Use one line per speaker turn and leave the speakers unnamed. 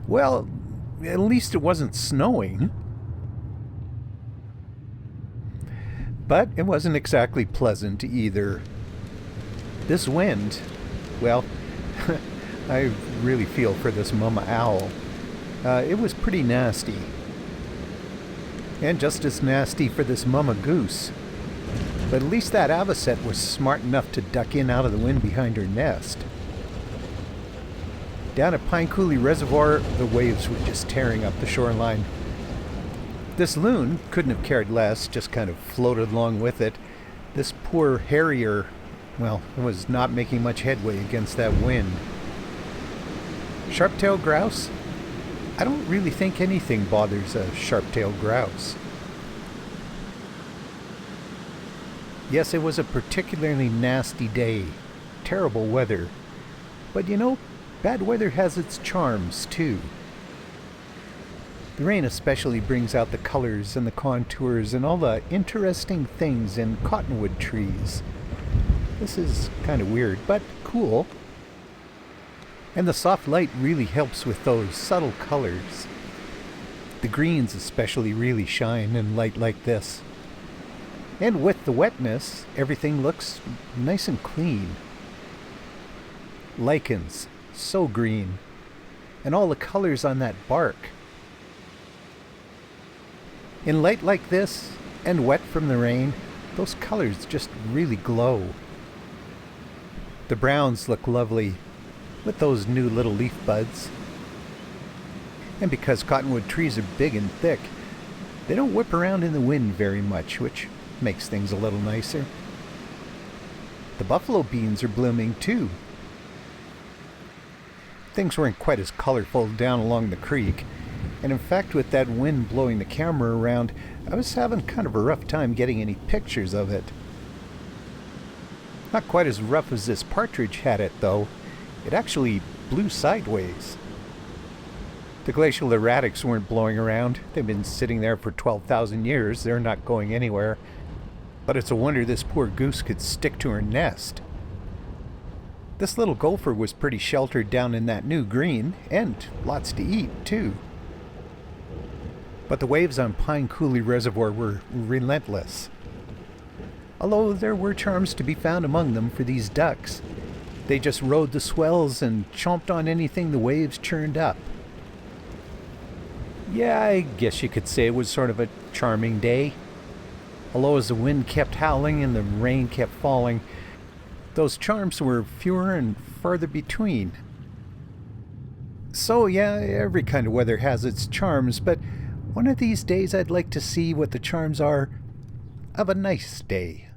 Well, at least it wasn't snowing. But it wasn't exactly pleasant either. This wind, well, I really feel for this mama owl. It was pretty nasty. And just as nasty for this mama goose. But at least that avocet was smart enough to duck in out of the wind behind her nest. Down at Pine Coulee Reservoir, the waves were just tearing up the shoreline. This loon couldn't have cared less, just kind of floated along with it. This poor harrier, well, was not making much headway against that wind. Sharp-tailed grouse? I don't really think anything bothers a sharp-tailed grouse. Yes, it was a particularly nasty day. Terrible weather. But you know, bad weather has its charms, too. The rain especially brings out the colors and the contours and all the interesting things in cottonwood trees. This is kind of weird, but cool. And the soft light really helps with those subtle colors. The greens especially really shine in light like this. And with the wetness, everything looks nice and clean. Lichens, so green. And all the colors on that bark. In light like this, and wet from the rain, those colors just really glow. The browns look lovely, with those new little leaf buds. And because cottonwood trees are big and thick, they don't whip around in the wind very much, which makes things a little nicer. The buffalo beans are blooming too. Things weren't quite as colorful down along the creek, and in fact with that wind blowing the camera around, I was having kind of a rough time getting any pictures of it. Not quite as rough as this partridge had it though. It actually blew sideways. The glacial erratics weren't blowing around. They've been sitting there for 12,000 years. They're not going anywhere. But it's a wonder this poor goose could stick to her nest. This little gopher was pretty sheltered down in that new green, and lots to eat, too. But the waves on Pine Coulee Reservoir were relentless. Although there were charms to be found among them for these ducks. They just rode the swells and chomped on anything the waves churned up. Yeah, I guess you could say it was sort of a charming day. Although as the wind kept howling and the rain kept falling, those charms were fewer and farther between. So yeah, every kind of weather has its charms, but one of these days I'd like to see what the charms are of a nice day.